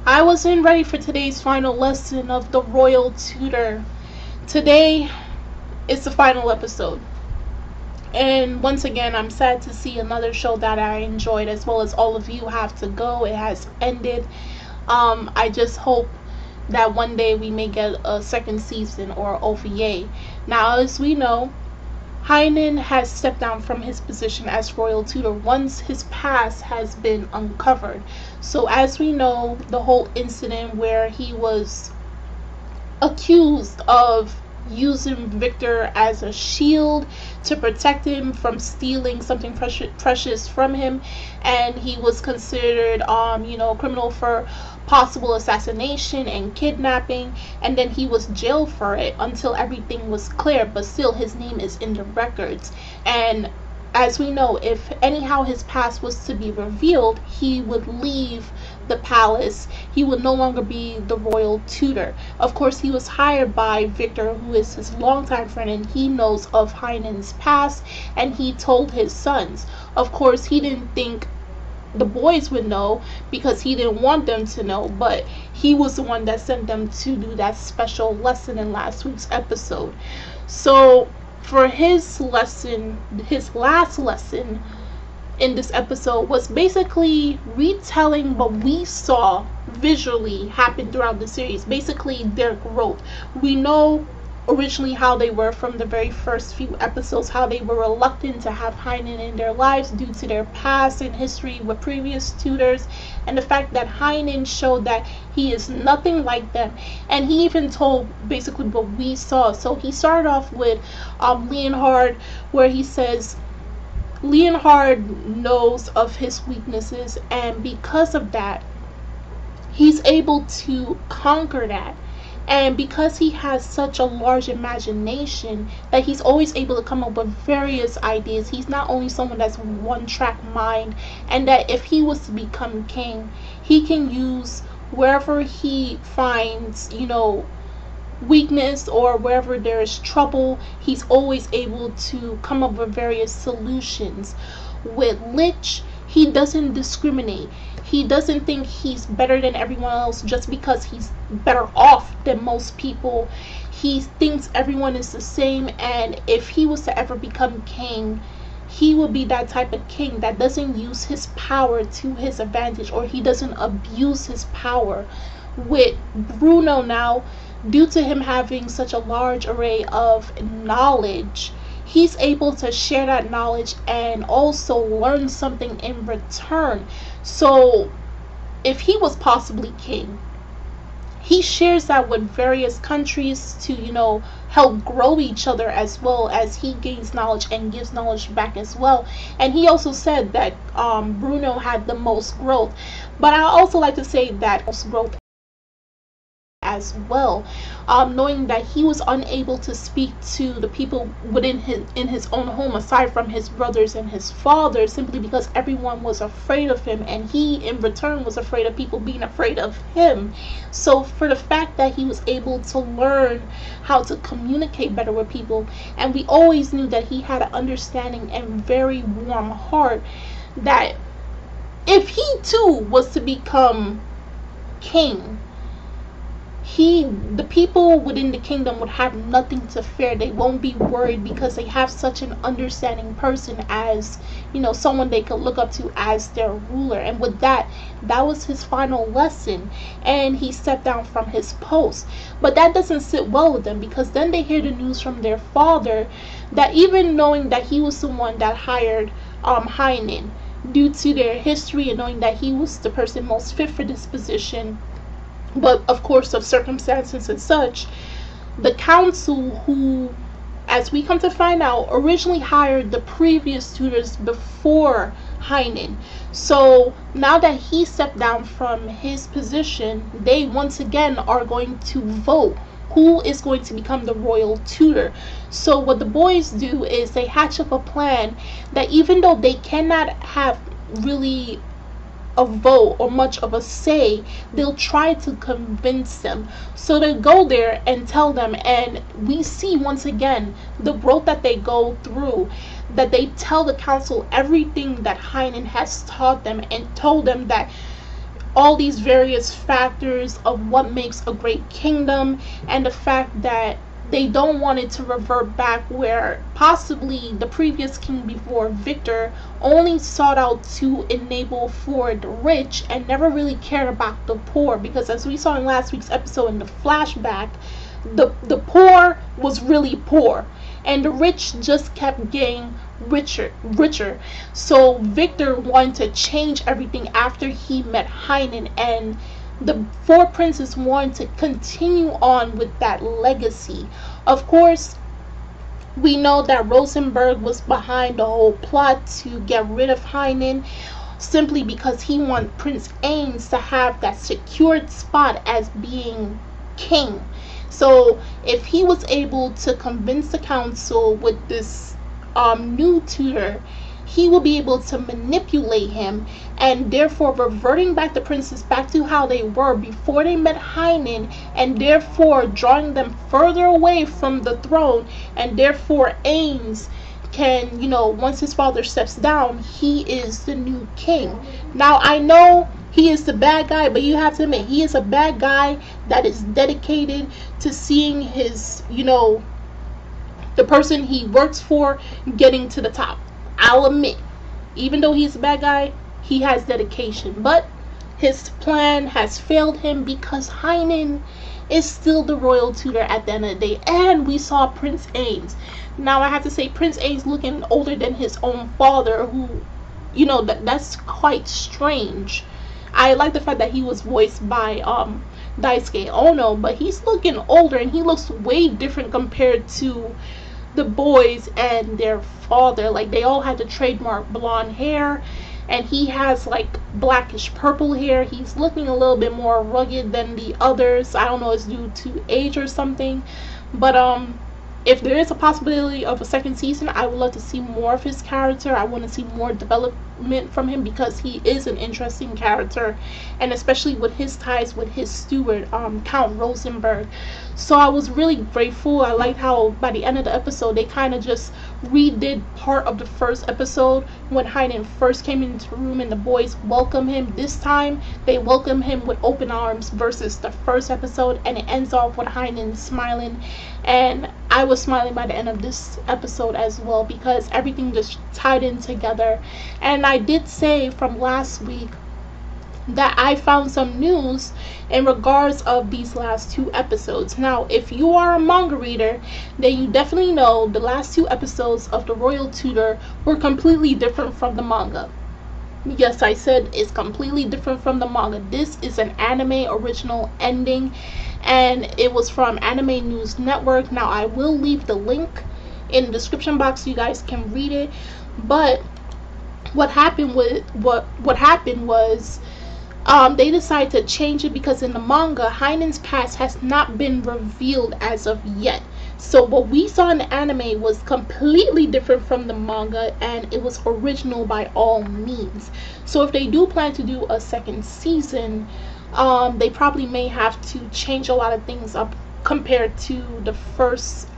I wasn't ready for today's final lesson of the Royal Tutor. Today is the final episode. And once again, I'm sad to see another show that I enjoyed, as well as all of you, have to go. It has ended. I just hope that one day we may get a second season or OVA. Now, as we know, Heine has stepped down from his position as royal tutor once his past has been uncovered. So as we know, the whole incident where he was accused of using Victor as a shield to protect him from stealing something precious from him, and he was considered a criminal for possible assassination and kidnapping, and then he was jailed for it until everything was clear, but still his name is in the records. And as we know, if anyhow his past was to be revealed, he would leave the palace. He would no longer be the royal tutor. Of course, he was hired by Victor, who is his longtime friend, and he knows of Heine's past, and he told his sons. Of course, he didn't think the boys would know because he didn't want them to know, but he was the one that sent them to do that special lesson in last week's episode. So for his lesson, his last lesson in this episode was basically retelling what we saw visually happen throughout the series, basically their growth. We know originally how they were from the very first few episodes, how they were reluctant to have Heine in their lives due to their past and history with previous tutors, and the fact that Heine showed that he is nothing like them, and he even told basically what we saw. So he started off with Leonhard, where he says Leonhard knows of his weaknesses, and because of that he's able to conquer that. And because he has such a large imagination, that he's always able to come up with various ideas. He's not only someone that's one-track mind, and that if he was to become king, he can use wherever he finds, weakness, or wherever there is trouble, he's always able to come up with various solutions. With Lich, he doesn't discriminate. He doesn't think he's better than everyone else just because he's better off than most people. He thinks everyone is the same, and if he was to ever become king, he will be that type of king that doesn't use his power to his advantage, or he doesn't abuse his power. With Bruno now, due to him having such a large array of knowledge, he's able to share that knowledge and also learn something in return. So if he was possibly king, he shares that with various countries to help grow each other, as well as he gains knowledge and gives knowledge back as well. And he also said that Bruno had the most growth, but I also like to say that most growth as well, knowing that he was unable to speak to the people within his own home aside from his brothers and his father, simply because everyone was afraid of him, and he in return was afraid of people being afraid of him. So for the fact that he was able to learn how to communicate better with people, and we always knew that he had an understanding and very warm heart, that if he too was to become king, the people within the kingdom would have nothing to fear. They won't be worried because they have such an understanding person as, someone they could look up to as their ruler. And with that was his final lesson, and he stepped down from his post. But that doesn't sit well with them, because then they hear the news from their father that even knowing that he was the one that hired Heine, due to their history and knowing that he was the person most fit for this position, but of course of circumstances and such, the council, who, as we come to find out, originally hired the previous tutors before Heine. So now that he stepped down from his position, they once again are going to vote who is going to become the royal tutor. So what the boys do is they hatch up a plan that even though they cannot have really a vote or much of a say, they'll try to convince them. So they go there and tell them, and we see once again the growth that they go through, that they tell the council everything that Heine has taught them, and told them that all these various factors of what makes a great kingdom, and the fact that they don't want it to revert back where possibly the previous king before, Victor, only sought out to enable for the rich and never really cared about the poor, because as we saw in last week's episode in the flashback, the poor was really poor and the rich just kept getting richer. So Victor wanted to change everything after he met Heine, and the four princes wanted to continue on with that legacy. Of course, we know that Rosenberg was behind the whole plot to get rid of Heine, simply because he wanted Prince Ains to have that secured spot as being king. So if he was able to convince the council with this new tutor, he will be able to manipulate him, and therefore reverting back the princes back to how they were before they met Heine, and therefore drawing them further away from the throne, and therefore Ains can, you know, once his father steps down, he is the new king. Now I know he is the bad guy, but you have to admit, he is a bad guy that is dedicated to seeing his, you know, the person he works for getting to the top. I'll admit, even though he's a bad guy, he has dedication, but his plan has failed him because Heine is still the royal tutor at the end of the day. And we saw Prince Ains. Now I have to say, Prince Ains looking older than his own father, who, you know, that's quite strange. I like the fact that he was voiced by Daisuke Ono, but he's looking older and he looks way different compared to the boys and their father. Like, they all had the trademark blonde hair, and he has like blackish purple hair. He's looking a little bit more rugged than the others. I don't know, it's due to age or something, but if there is a possibility of a second season, I would love to see more of his character. I want to see more development from him because he is an interesting character, and especially with his ties with his steward, Count Rosenberg. So I was really grateful. I liked how by the end of the episode they kind of just redid part of the first episode when Heine first came into the room and the boys welcome him. This time they welcome him with open arms versus the first episode, and it ends off with Heine smiling, and I was smiling by the end of this episode as well because everything just tied in together. And I did say from last week that I found some news in regards of these last two episodes. Now, if you are a manga reader, then you definitely know the last two episodes of The Royal Tutor were completely different from the manga. Yes, I said it's completely different from the manga. This is an anime original ending, and it was from Anime News Network. Now, I will leave the link in the description box so you guys can read it. But what happened was they decided to change it because in the manga, Heine's past has not been revealed as of yet. So what we saw in the anime was completely different from the manga, and it was original by all means. So if they do plan to do a second season, they probably may have to change a lot of things up compared to the first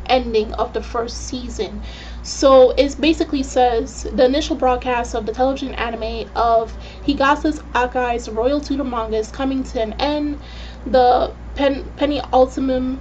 ending of the first season. So it basically says the initial broadcast of the television anime of Higase Akai's Royal Tutor manga is coming to an end. The penultimate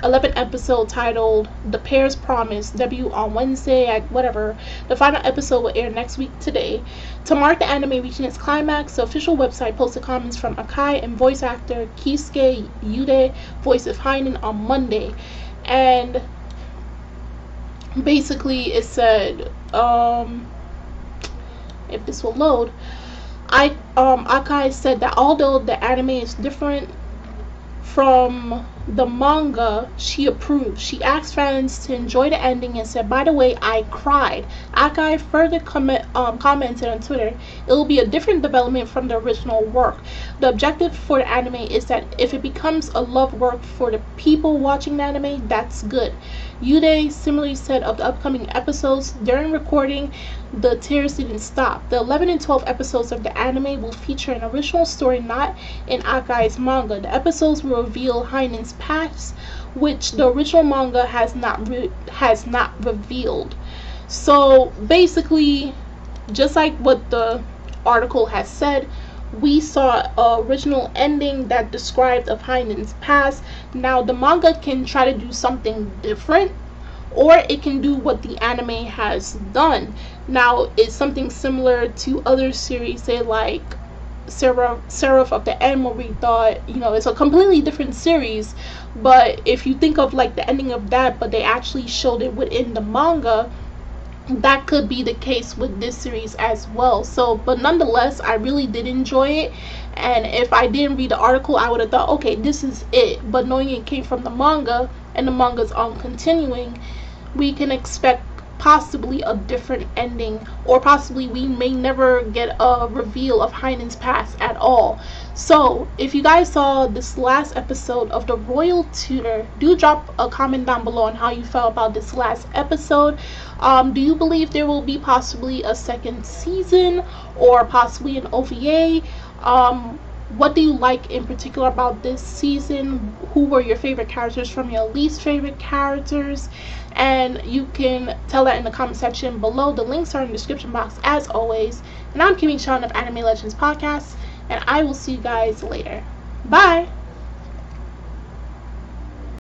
11th episode titled The Pair's Promise debut on Wednesday at whatever. The final episode will air next week today. To mark the anime reaching its climax, the official website posted comments from Akai and voice actor Keisuke Yude, voice of Heine, on Monday. And basically it said, if this will load, Akai said that although the anime is different from the manga, she approved. She asked fans to enjoy the ending and said, "By the way, I cried." Akai further commented on Twitter, "It will be a different development from the original work. The objective for the anime is that if it becomes a love work for the people watching the anime, that's good." Yude similarly said of the upcoming episodes, "During recording, the tears didn't stop. The 11 and 12 episodes of the anime will feature an original story not in Akai's manga. The episodes will reveal Heine's past, which the original manga has not revealed." So basically, just like what the article has said, we saw an original ending that described of Heine's past. Now the manga can try to do something different, or it can do what the anime has done. Now it's something similar to other series, say like Seraph of the End, where we thought, you know, it's a completely different series, but if you think of like the ending of that, but they actually showed it within the manga, that could be the case with this series as well. So, but nonetheless, I really did enjoy it, and if I didn't read the article, I would have thought, okay, this is it. But knowing it came from the manga, and the manga's on continuing, we can expect possibly a different ending, or possibly we may never get a reveal of Heine's past at all. So if you guys saw this last episode of the Royal Tutor, do drop a comment down below on how you felt about this last episode. Do you believe there will be possibly a second season, or possibly an OVA? What do you like in particular about this season? Who were your favorite characters from your least favorite characters? And you can tell that in the comment section below. The links are in the description box as always. And I'm Kimmy Sean of Anime Legends Podcast, and I will see you guys later. Bye!